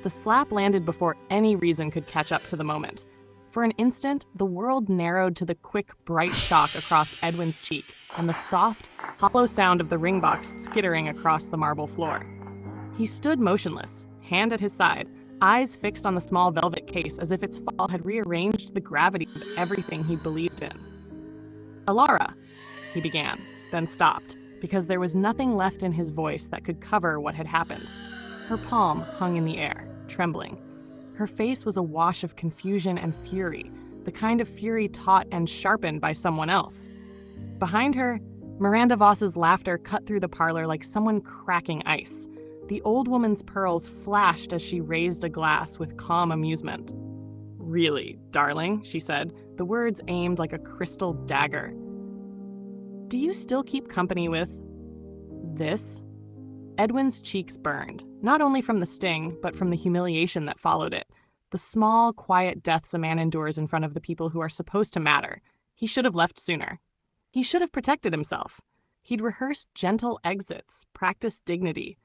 The slap landed before any reason could catch up to the moment. For an instant, the world narrowed to the quick, bright shock across Edwin's cheek and the soft, hollow sound of the ring box skittering across the marble floor. He stood motionless, hand at his side, eyes fixed on the small velvet case as if its fall had rearranged the gravity of everything he believed in. "Alara," he began, then stopped, because there was nothing left in his voice that could cover what had happened. Her palm hung in the air, trembling. Her face was a wash of confusion and fury, the kind of fury taught and sharpened by someone else. Behind her, Miranda Voss's laughter cut through the parlor like someone cracking ice. The old woman's pearls flashed as she raised a glass with calm amusement. "Really, darling," she said, the words aimed like a crystal dagger. "Do you still keep company with this?" Edwin's cheeks burned, not only from the sting, but from the humiliation that followed it. The small, quiet deaths a man endures in front of the people who are supposed to matter. He should have left sooner. He should have protected himself. He'd rehearsed gentle exits, practiced dignity.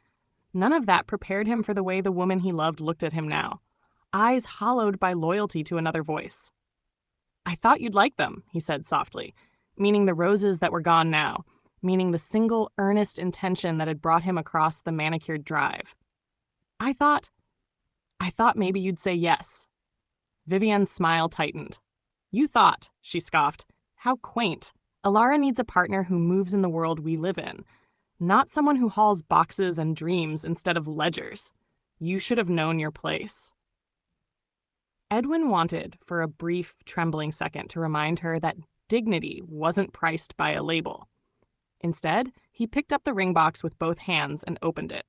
None of that prepared him for the way the woman he loved looked at him now, eyes hollowed by loyalty to another voice. "I thought you'd like them," he said softly, meaning the roses that were gone now, meaning the single earnest intention that had brought him across the manicured drive. I thought maybe you'd say yes." Vivienne's smile tightened. "You thought," she scoffed. "How quaint. Alara needs a partner who moves in the world we live in, not someone who hauls boxes and dreams instead of ledgers. You should have known your place." Edwin wanted, for a brief, trembling second, to remind her that dignity wasn't priced by a label. Instead, he picked up the ring box with both hands and opened it.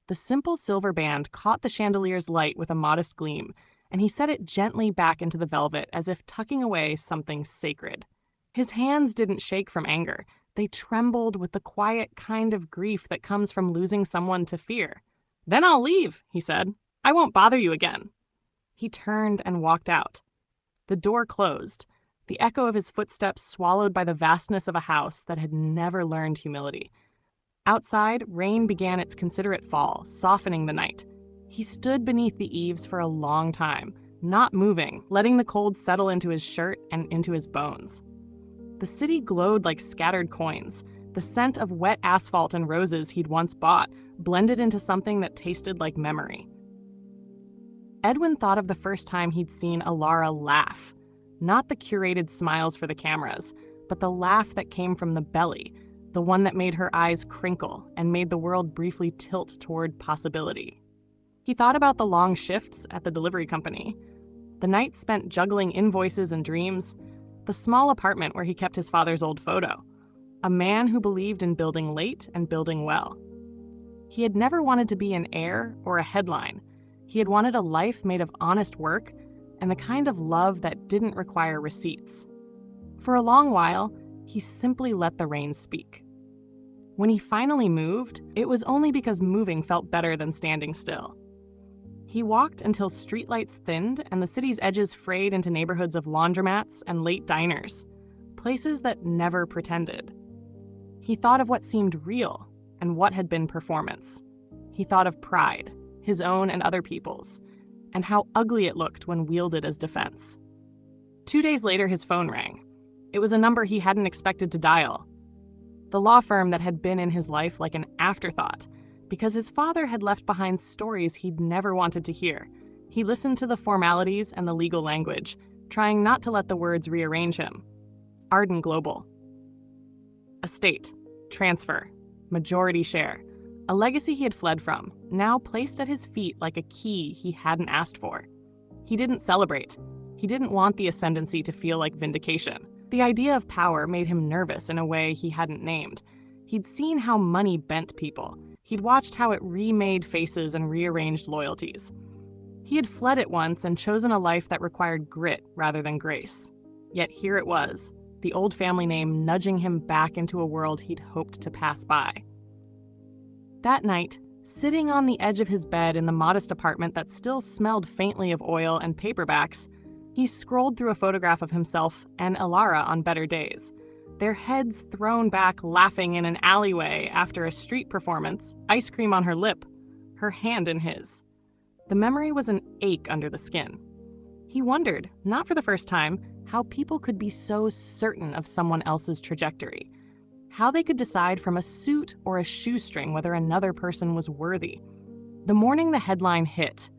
The simple silver band caught the chandelier's light with a modest gleam, and he set it gently back into the velvet as if tucking away something sacred. His hands didn't shake from anger. They trembled with the quiet kind of grief that comes from losing someone to fear. "Then I'll leave," he said. "I won't bother you again." He turned and walked out. The door closed, the echo of his footsteps swallowed by the vastness of a house that had never learned humility. Outside, rain began its considerate fall, softening the night. He stood beneath the eaves for a long time, not moving, letting the cold settle into his shirt and into his bones. The city glowed like scattered coins. The scent of wet asphalt and roses he'd once bought blended into something that tasted like memory. Edwin thought of the first time he'd seen Alara laugh. Not the curated smiles for the cameras, but the laugh that came from the belly, the one that made her eyes crinkle and made the world briefly tilt toward possibility. He thought about the long shifts at the delivery company, the nights spent juggling invoices and dreams, the small apartment where he kept his father's old photo, a man who believed in building late and building well. He had never wanted to be an heir or a headline. He had wanted a life made of honest work and the kind of love that didn't require receipts. For a long while, he simply let the rain speak. When he finally moved, it was only because moving felt better than standing still. He walked until streetlights thinned and the city's edges frayed into neighborhoods of laundromats and late diners, places that never pretended. He thought of what seemed real and what had been performance. He thought of pride, his own and other people's, and how ugly it looked when wielded as defense. 2 days later, his phone rang. It was a number he hadn't expected to dial. The law firm that had been in his life like an afterthought, because his father had left behind stories he'd never wanted to hear. He listened to the formalities and the legal language, trying not to let the words rearrange him. Arden Global. Estate, transfer, majority share, a legacy he had fled from, now placed at his feet like a key he hadn't asked for. He didn't celebrate. He didn't want the ascendancy to feel like vindication. The idea of power made him nervous in a way he hadn't named. He'd seen how money bent people. He'd watched how it remade faces and rearranged loyalties. He had fled it once and chosen a life that required grit rather than grace. Yet here it was, the old family name nudging him back into a world he'd hoped to pass by. That night, sitting on the edge of his bed in the modest apartment that still smelled faintly of oil and paperbacks, he scrolled through a photograph of himself and Alara on better days, their heads thrown back laughing in an alleyway after a street performance, ice cream on her lip, her hand in his. The memory was an ache under the skin. He wondered, not for the first time, how people could be so certain of someone else's trajectory, how they could decide from a suit or a shoestring whether another person was worthy. The morning the headline hit,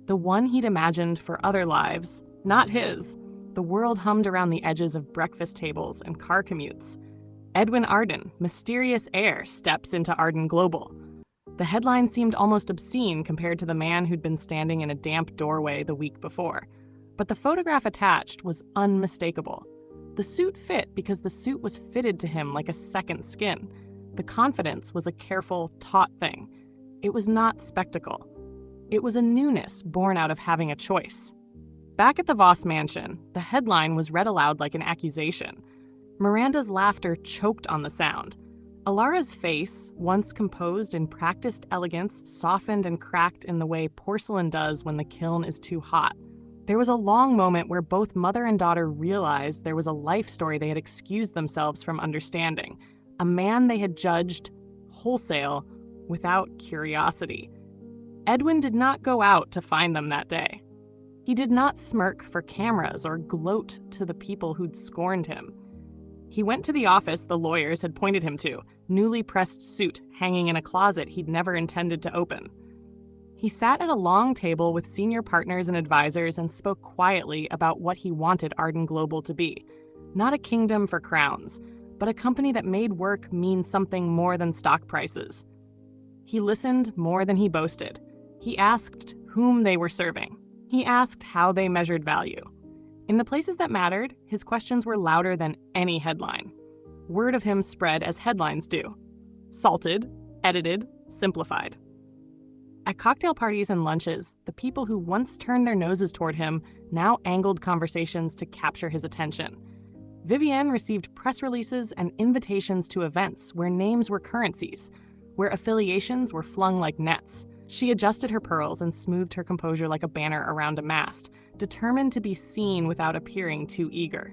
the one he'd imagined for other lives, not his, the world hummed around the edges of breakfast tables and car commutes. Edwin Arden, mysterious heir, steps into Arden Global. The headline seemed almost obscene compared to the man who'd been standing in a damp doorway the week before. But the photograph attached was unmistakable. The suit fit because the suit was fitted to him like a second skin. The confidence was a careful, taut thing. It was not spectacle. It was a newness born out of having a choice. Back at the Voss mansion, the headline was read aloud like an accusation. Miranda's laughter choked on the sound. Alara's face, once composed in practiced elegance, softened and cracked in the way porcelain does when the kiln is too hot. There was a long moment where both mother and daughter realized there was a life story they had excused themselves from understanding, a man they had judged wholesale without curiosity. Edwin did not go out to find them that day. He did not smirk for cameras or gloat to the people who'd scorned him. He went to the office the lawyers had pointed him to, newly pressed suit hanging in a closet he'd never intended to open. He sat at a long table with senior partners and advisors and spoke quietly about what he wanted Arden Global to be. Not a kingdom for crowns, but a company that made work mean something more than stock prices. He listened more than he boasted. He asked whom they were serving. He asked how they measured value. In the places that mattered, his questions were louder than any headline. Word of him spread as headlines do. Salted, edited, simplified. At cocktail parties and lunches, the people who once turned their noses toward him now angled conversations to capture his attention. Vivienne received press releases and invitations to events where names were currencies, where affiliations were flung like nets. She adjusted her pearls and smoothed her composure like a banner around a mast, determined to be seen without appearing too eager.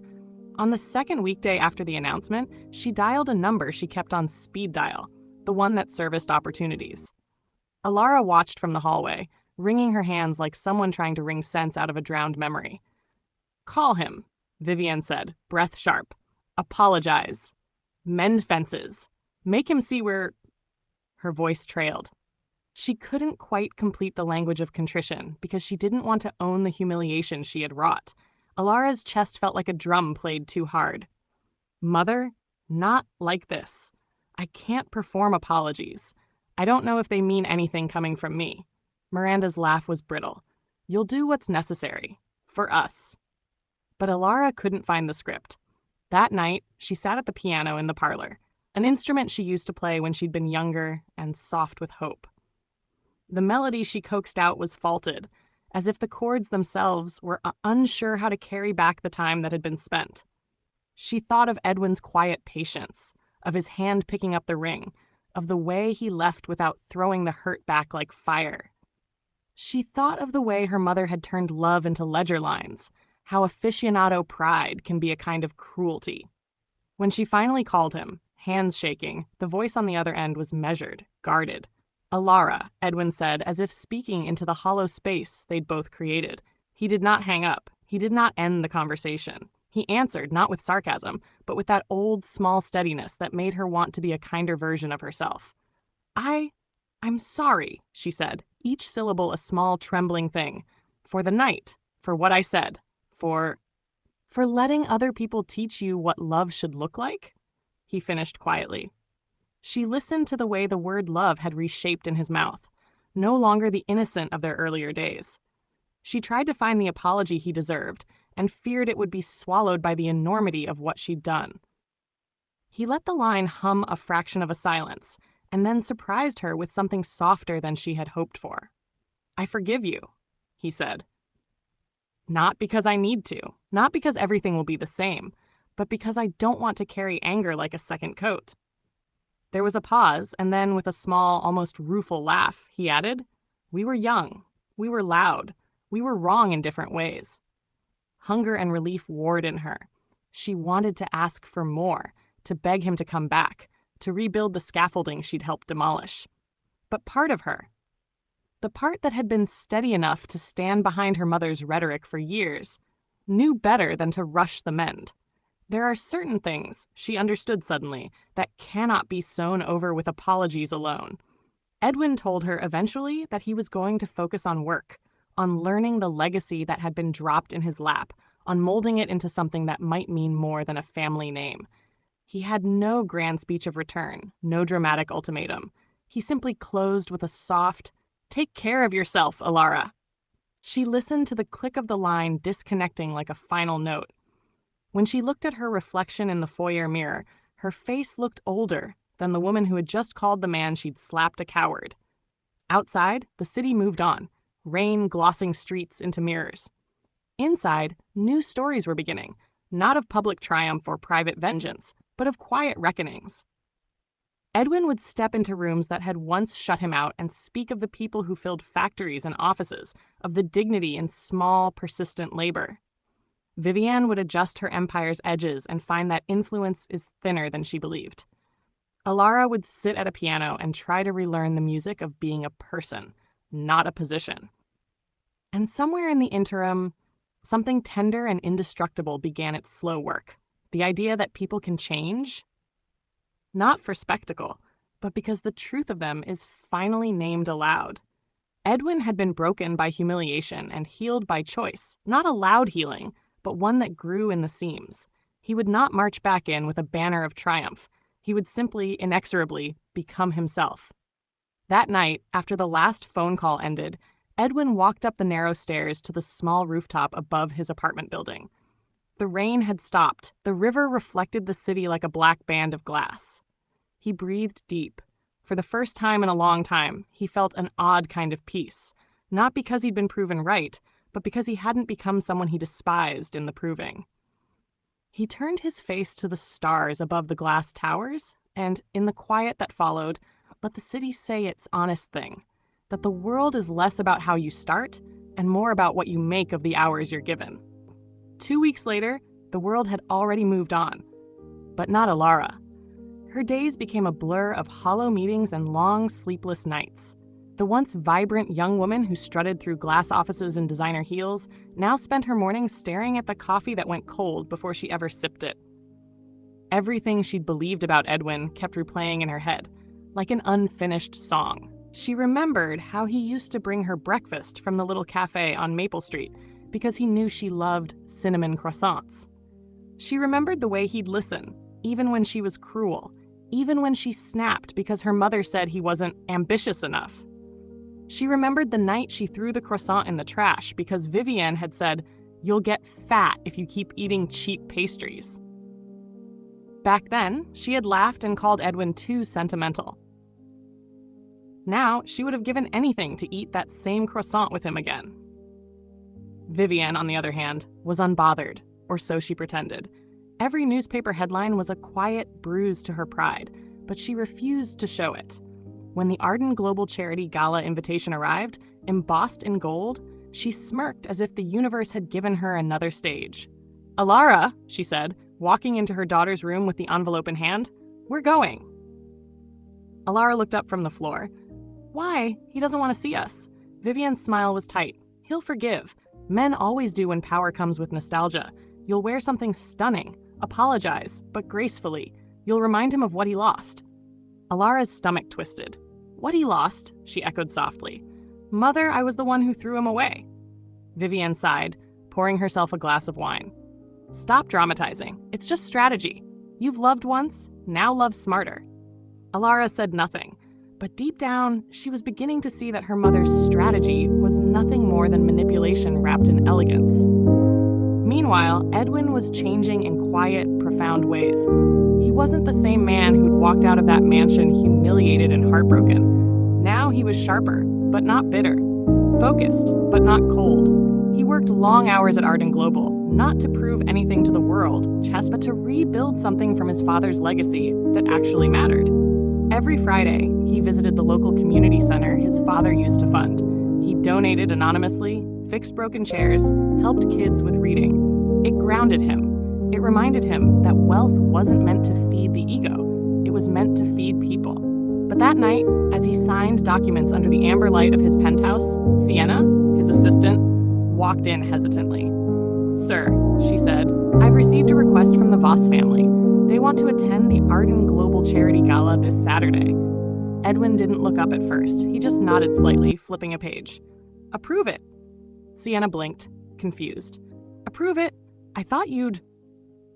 On the second weekday after the announcement, she dialed a number she kept on speed dial, the one that serviced opportunities. Alara watched from the hallway, wringing her hands like someone trying to wring sense out of a drowned memory. "Call him," Vivienne said, breath sharp. "Apologize. Mend fences. Make him see we're—" Her voice trailed. She couldn't quite complete the language of contrition because she didn't want to own the humiliation she had wrought. Alara's chest felt like a drum played too hard. "Mother, not like this. I can't perform apologies. I don't know if they mean anything coming from me." Miranda's laugh was brittle. "You'll do what's necessary. For us." But Alara couldn't find the script. That night, she sat at the piano in the parlor, an instrument she used to play when she'd been younger and soft with hope. The melody she coaxed out was faulted, as if the chords themselves were unsure how to carry back the time that had been spent. She thought of Edwin's quiet patience, of his hand picking up the ring, of the way he left without throwing the hurt back like fire. She thought of the way her mother had turned love into ledger lines, how aficionado pride can be a kind of cruelty. When she finally called him, hands shaking, the voice on the other end was measured, guarded. "Alara," Edwin said, as if speaking into the hollow space they'd both created. He did not hang up. He did not end the conversation. He answered, not with sarcasm, but with that old, small steadiness that made her want to be a kinder version of herself. I'm sorry," she said, each syllable a small, trembling thing. "For the night, for what I said, for letting other people teach you what love should look like?" He finished quietly. She listened to the way the word love had reshaped in his mouth, no longer the innocent of their earlier days. She tried to find the apology he deserved and feared it would be swallowed by the enormity of what she'd done. He let the line hum a fraction of a silence and then surprised her with something softer than she had hoped for. "I forgive you," he said. "Not because I need to, not because everything will be the same, but because I don't want to carry anger like a second coat." There was a pause, and then with a small, almost rueful laugh, he added, "We were young. We were loud. We were wrong in different ways." Hunger and relief warred in her. She wanted to ask for more, to beg him to come back, to rebuild the scaffolding she'd helped demolish. But part of her the part that had been steady enough to stand behind her mother's rhetoric for years, knew better than to rush the mend. There are certain things, she understood suddenly, that cannot be sewn over with apologies alone. Edwin told her eventually that he was going to focus on work, on learning the legacy that had been dropped in his lap, on molding it into something that might mean more than a family name. He had no grand speech of return, no dramatic ultimatum. He simply closed with a soft, "Take care of yourself, Alara." She listened to the click of the line disconnecting like a final note. When she looked at her reflection in the foyer mirror, her face looked older than the woman who had just called the man she'd slapped a coward. Outside, the city moved on, rain glossing streets into mirrors. Inside, new stories were beginning, not of public triumph or private vengeance, but of quiet reckonings. Edwin would step into rooms that had once shut him out and speak of the people who filled factories and offices, of the dignity in small, persistent labor. Vivienne would adjust her empire's edges and find that influence is thinner than she believed. Alara would sit at a piano and try to relearn the music of being a person, not a position. And somewhere in the interim, something tender and indestructible began its slow work. The idea that people can change, not for spectacle, but because the truth of them is finally named aloud. Edwin had been broken by humiliation and healed by choice, not a loud healing, but one that grew in the seams. He would not march back in with a banner of triumph. He would simply, inexorably, become himself. That night, after the last phone call ended, Edwin walked up the narrow stairs to the small rooftop above his apartment building. The rain had stopped. The river reflected the city like a black band of glass. He breathed deep. For the first time in a long time, he felt an odd kind of peace, not because he'd been proven right, but because he hadn't become someone he despised in the proving. He turned his face to the stars above the glass towers, and, in the quiet that followed, let the city say its honest thing, that the world is less about how you start and more about what you make of the hours you're given. 2 weeks later, the world had already moved on, but not Alara. Her days became a blur of hollow meetings and long, sleepless nights. The once vibrant young woman who strutted through glass offices in designer heels now spent her mornings staring at the coffee that went cold before she ever sipped it. Everything she'd believed about Edwin kept replaying in her head, like an unfinished song. She remembered how he used to bring her breakfast from the little cafe on Maple Street because he knew she loved cinnamon croissants. She remembered the way he'd listen, even when she was cruel, even when she snapped because her mother said he wasn't ambitious enough. She remembered the night she threw the croissant in the trash because Vivienne had said, "You'll get fat if you keep eating cheap pastries." Back then, she had laughed and called Edwin too sentimental. Now, she would have given anything to eat that same croissant with him again. Vivienne, on the other hand, was unbothered, or so she pretended. Every newspaper headline was a quiet bruise to her pride, but she refused to show it. When the Arden Global Charity Gala invitation arrived, embossed in gold, she smirked as if the universe had given her another stage. "Alara," she said, walking into her daughter's room with the envelope in hand, "we're going." Alara looked up from the floor. "Why? He doesn't want to see us." Vivienne's smile was tight. "He'll forgive. Men always do when power comes with nostalgia. You'll wear something stunning. Apologize, but gracefully. You'll remind him of what he lost." Alara's stomach twisted. "What he lost?" she echoed softly. "Mother, I was the one who threw him away." Vivienne sighed, pouring herself a glass of wine. "Stop dramatizing. It's just strategy. You've loved once, now love smarter." Alara said nothing, but deep down, she was beginning to see that her mother's strategy was nothing more than manipulation wrapped in elegance. Meanwhile, Edwin was changing in quiet, profound ways. He wasn't the same man who'd walked out of that mansion humiliated and heartbroken. Now he was sharper, but not bitter. Focused, but not cold. He worked long hours at Arden Global, not to prove anything to the world, but to rebuild something from his father's legacy that actually mattered. Every Friday, he visited the local community center his father used to fund. He donated anonymously, fixed broken chairs, helped kids with reading. It grounded him. It reminded him that wealth wasn't meant to feed the ego. It was meant to feed people. But that night, as he signed documents under the amber light of his penthouse, Sienna, his assistant, walked in hesitantly. "Sir," she said, "I've received a request from the Voss family. They want to attend the Arden Global Charity Gala this Saturday." Edwin didn't look up at first. He just nodded slightly, flipping a page. "Approve it." Sienna blinked, confused. "Approve it? I thought you'd—"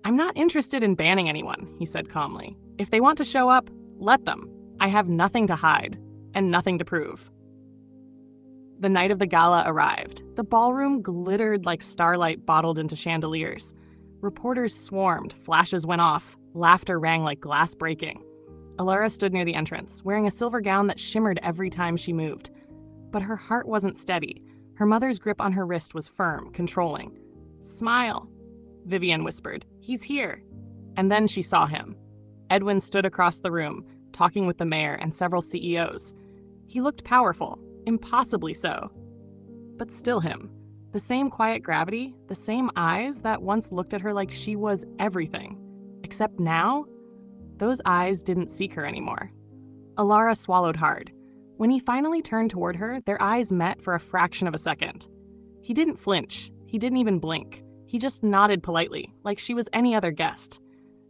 "I'm not interested in banning anyone," he said calmly. "If they want to show up, let them. I have nothing to hide, and nothing to prove." The night of the gala arrived. The ballroom glittered like starlight bottled into chandeliers. Reporters swarmed, flashes went off, laughter rang like glass breaking. Alara stood near the entrance, wearing a silver gown that shimmered every time she moved. But her heart wasn't steady. Her mother's grip on her wrist was firm, controlling. "Smile," Vivian whispered. "He's here." And then she saw him. Edwin stood across the room, talking with the mayor and several CEOs. He looked powerful, impossibly so. But still him. The same quiet gravity, the same eyes that once looked at her like she was everything. Except now, those eyes didn't seek her anymore. Alara swallowed hard. When he finally turned toward her, their eyes met for a fraction of a second. He didn't flinch. He didn't even blink. He just nodded politely, like she was any other guest.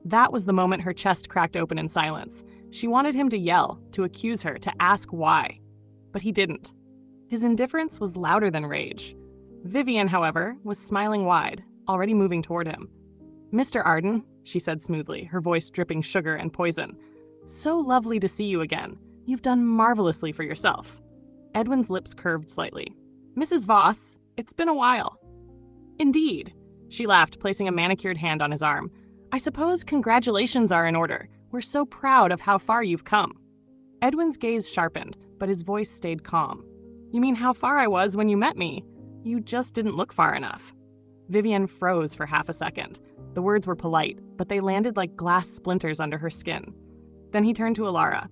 That was the moment her chest cracked open in silence. She wanted him to yell, to accuse her, to ask why. But he didn't. His indifference was louder than rage. Vivian, however, was smiling wide, already moving toward him. "Mr. Arden," she said smoothly, her voice dripping sugar and poison. "So lovely to see you again. You've done marvelously for yourself." Edwin's lips curved slightly. "Mrs. Voss, it's been a while." "Indeed," she laughed, placing a manicured hand on his arm. "I suppose congratulations are in order. We're so proud of how far you've come." Edwin's gaze sharpened, but his voice stayed calm. "You mean how far I was when you met me? You just didn't look far enough." Vivian froze for half a second. The words were polite, but they landed like glass splinters under her skin. Then he turned to Alara.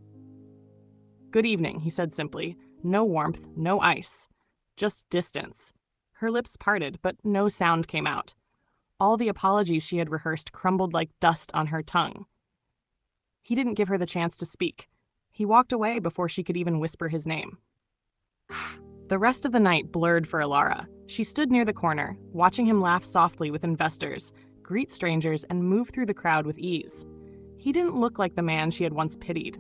"Good evening," he said simply. No warmth, no ice. Just distance. Her lips parted, but no sound came out. All the apologies she had rehearsed crumbled like dust on her tongue. He didn't give her the chance to speak. He walked away before she could even whisper his name. The rest of the night blurred for Alara. She stood near the corner, watching him laugh softly with investors, greet strangers, and move through the crowd with ease. He didn't look like the man she had once pitied.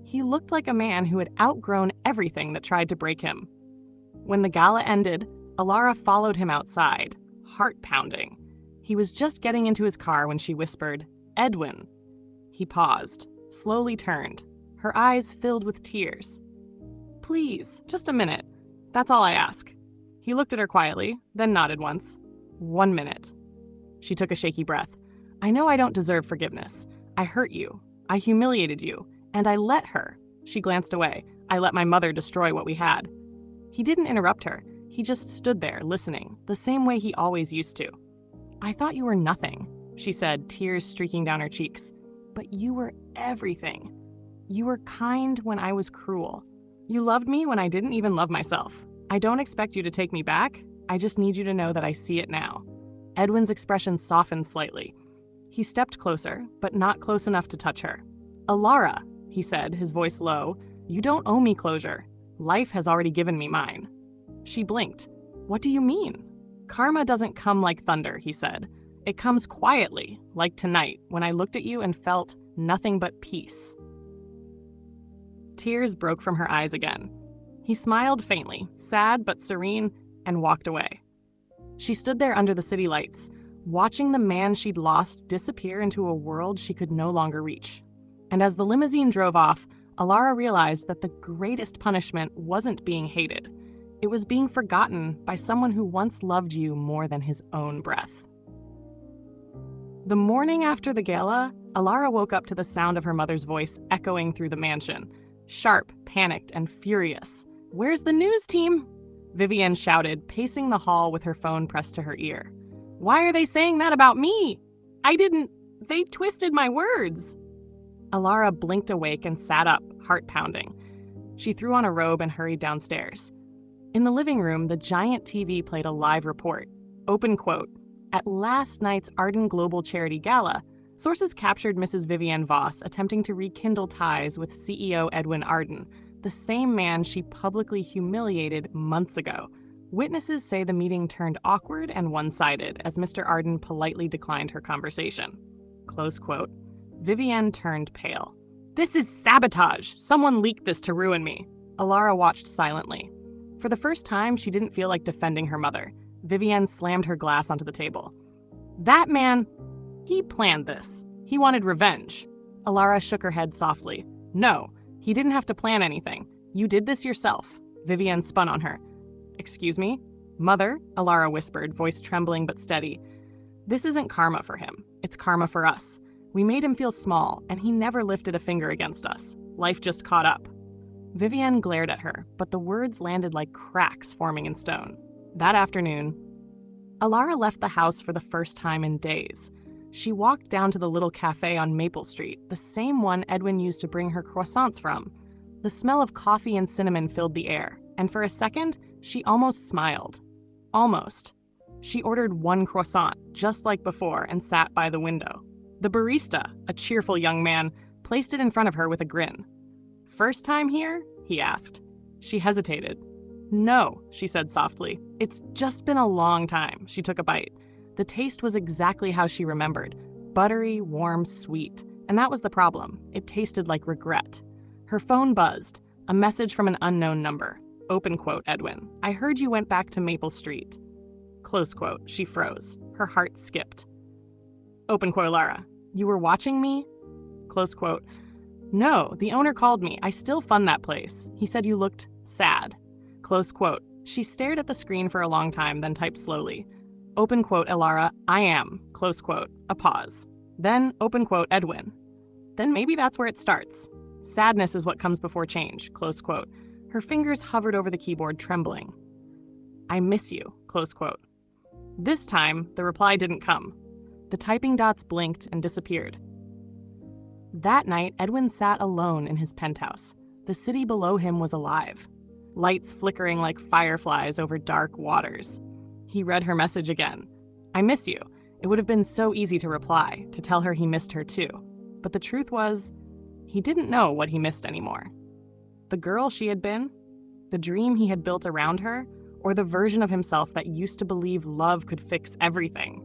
He looked like a man who had outgrown everything that tried to break him. When the gala ended, Alara followed him outside, heart pounding. He was just getting into his car when she whispered, "Edwin." He paused, slowly turned, her eyes filled with tears. "Please, just a minute. That's all I ask." He looked at her quietly, then nodded once. "1 minute." She took a shaky breath. "I know I don't deserve forgiveness. I hurt you. I humiliated you. And I let her." She glanced away. "I let my mother destroy what we had." He didn't interrupt her. He just stood there, listening, the same way he always used to. "I thought you were nothing," she said, tears streaking down her cheeks. "But you were everything. You were kind when I was cruel. You loved me when I didn't even love myself. I don't expect you to take me back. I just need you to know that I see it now." Edwin's expression softened slightly. He stepped closer, but not close enough to touch her. "Alara," he said, his voice low, "you don't owe me closure. Life has already given me mine." She blinked. "What do you mean?" "Karma doesn't come like thunder," he said. "It comes quietly, like tonight, when I looked at you and felt nothing but peace." Tears broke from her eyes again. He smiled faintly, sad but serene, and walked away. She stood there under the city lights, watching the man she'd lost disappear into a world she could no longer reach. And as the limousine drove off, Alara realized that the greatest punishment wasn't being hated. It was being forgotten by someone who once loved you more than his own breath. The morning after the gala, Alara woke up to the sound of her mother's voice echoing through the mansion. Sharp, panicked, and furious. "Where's the news team?" Vivian shouted, pacing the hall with her phone pressed to her ear. "Why are they saying that about me? They twisted my words." Alara blinked awake and sat up, heart pounding. She threw on a robe and hurried downstairs. In the living room, the giant TV played a live report. Open quote, "At last night's Arden Global Charity Gala, Sources captured Mrs. Vivienne Voss attempting to rekindle ties with CEO Edwin Arden, the same man she publicly humiliated months ago. Witnesses say the meeting turned awkward and one-sided as Mr. Arden politely declined her conversation. Close quote. Vivienne turned pale. "This is sabotage! Someone leaked this to ruin me." Alara watched silently. For the first time, she didn't feel like defending her mother. Vivienne slammed her glass onto the table. "That man, he planned this. He wanted revenge." Alara shook her head softly. "No, he didn't have to plan anything. You did this yourself." Vivienne spun on her. "Excuse me? Mother," Alara whispered, voice trembling but steady. "This isn't karma for him. It's karma for us. We made him feel small, and he never lifted a finger against us. Life just caught up." Vivienne glared at her, but the words landed like cracks forming in stone. That afternoon, Alara left the house for the first time in days. She walked down to the little cafe on Maple Street, the same one Edwin used to bring her croissants from. The smell of coffee and cinnamon filled the air, and for a second, she almost smiled. Almost. She ordered one croissant, just like before, and sat by the window. The barista, a cheerful young man, placed it in front of her with a grin. "First time here?" he asked. She hesitated. "No," she said softly. "It's just been a long time." She took a bite. The taste was exactly how she remembered. Buttery, warm, sweet. And that was the problem. It tasted like regret. Her phone buzzed. A message from an unknown number. Open quote, Edwin. "I heard you went back to Maple Street." Close quote. She froze. Her heart skipped. Open quote, Lara. "You were watching me?" Close quote. "No, the owner called me. I still fund that place. He said you looked sad." Close quote. She stared at the screen for a long time, then typed slowly. Open quote, Alara, "I am." Close quote. A pause. Then, open quote, Edwin. "Then maybe that's where it starts. Sadness is what comes before change." Close quote. Her fingers hovered over the keyboard, trembling. "I miss you." Close quote. This time, the reply didn't come. The typing dots blinked and disappeared. That night, Edwin sat alone in his penthouse. The city below him was alive. Lights flickering like fireflies over dark waters. He read her message again. "I miss you." It would have been so easy to reply, to tell her he missed her too. But the truth was, he didn't know what he missed anymore. The girl she had been, the dream he had built around her, or the version of himself that used to believe love could fix everything.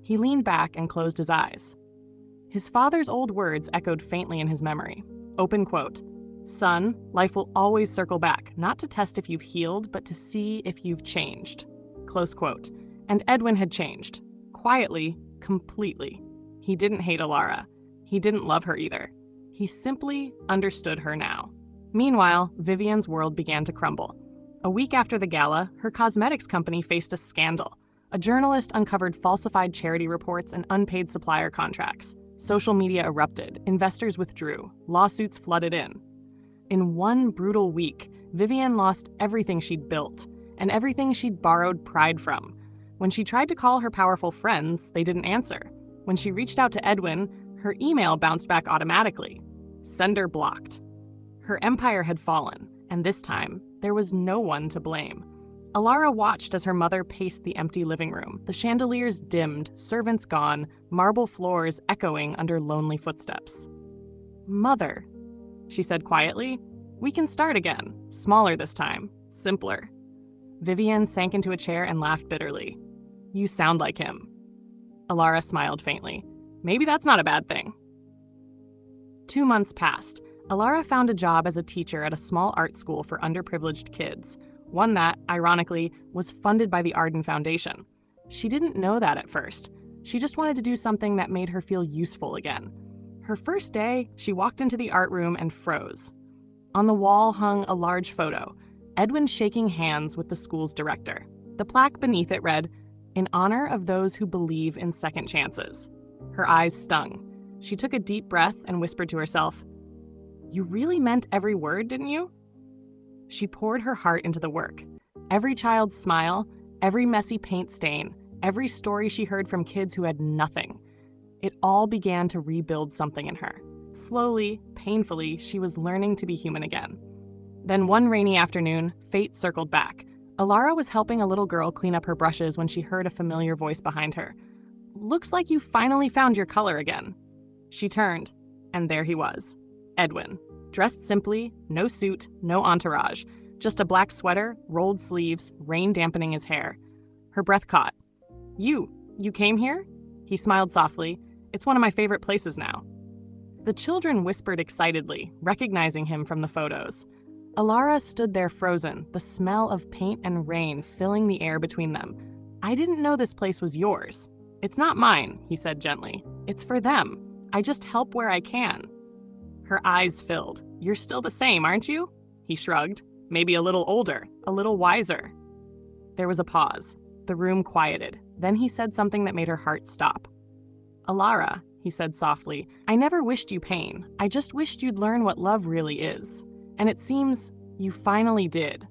He leaned back and closed his eyes. His father's old words echoed faintly in his memory. Open quote. "Son, life will always circle back, not to test if you've healed, but to see if you've changed." Close quote. And Edwin had changed. Quietly, completely. He didn't hate Alara. He didn't love her either. He simply understood her now. Meanwhile, Vivienne's world began to crumble. A week after the gala, her cosmetics company faced a scandal. A journalist uncovered falsified charity reports and unpaid supplier contracts. Social media erupted, investors withdrew, lawsuits flooded in. In one brutal week, Vivienne lost everything she'd built, and everything she'd borrowed pride from. When she tried to call her powerful friends, they didn't answer. When she reached out to Edwin, her email bounced back automatically. Sender blocked. Her empire had fallen, and this time, there was no one to blame. Alara watched as her mother paced the empty living room, the chandeliers dimmed, servants gone, marble floors echoing under lonely footsteps. "Mother," she said quietly, "we can start again, smaller this time, simpler." Vivienne sank into a chair and laughed bitterly. "You sound like him." Alara smiled faintly. "Maybe that's not a bad thing." 2 months passed. Alara found a job as a teacher at a small art school for underprivileged kids, one that, ironically, was funded by the Arden Foundation. She didn't know that at first. She just wanted to do something that made her feel useful again. Her first day, she walked into the art room and froze. On the wall hung a large photo, Edwin shaking hands with the school's director. The plaque beneath it read, "In honor of those who believe in second chances." Her eyes stung. She took a deep breath and whispered to herself, "You really meant every word, didn't you?" She poured her heart into the work. Every child's smile, every messy paint stain, every story she heard from kids who had nothing. It all began to rebuild something in her. Slowly, painfully, she was learning to be human again. Then one rainy afternoon, fate circled back. Alara was helping a little girl clean up her brushes when she heard a familiar voice behind her. "Looks like you finally found your color again." She turned, and there he was, Edwin, dressed simply, no suit, no entourage, just a black sweater, rolled sleeves, rain dampening his hair. Her breath caught. You came here?" He smiled softly. "It's one of my favorite places now." The children whispered excitedly, recognizing him from the photos. Alara stood there frozen, the smell of paint and rain filling the air between them. "I didn't know this place was yours." "It's not mine," he said gently. "It's for them. I just help where I can." Her eyes filled. "You're still the same, aren't you?" He shrugged. "Maybe a little older, a little wiser." There was a pause. The room quieted. Then he said something that made her heart stop. "Alara," he said softly, "I never wished you pain. I just wished you'd learn what love really is. And it seems you finally did."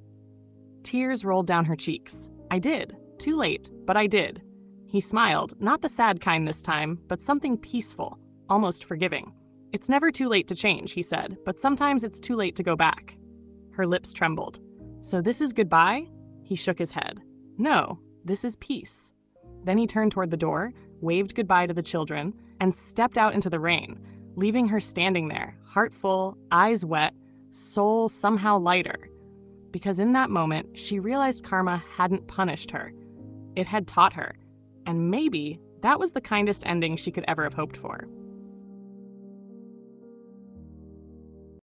Tears rolled down her cheeks. "I did. Too late, but I did." He smiled, not the sad kind this time, but something peaceful, almost forgiving. "It's never too late to change," he said, "but sometimes it's too late to go back." Her lips trembled. "So this is goodbye?" He shook his head. "No, this is peace." Then he turned toward the door, waved goodbye to the children, and stepped out into the rain, leaving her standing there, heart full, eyes wet, soul somehow lighter. Because in that moment, she realized karma hadn't punished her. It had taught her. And maybe that was the kindest ending she could ever have hoped for.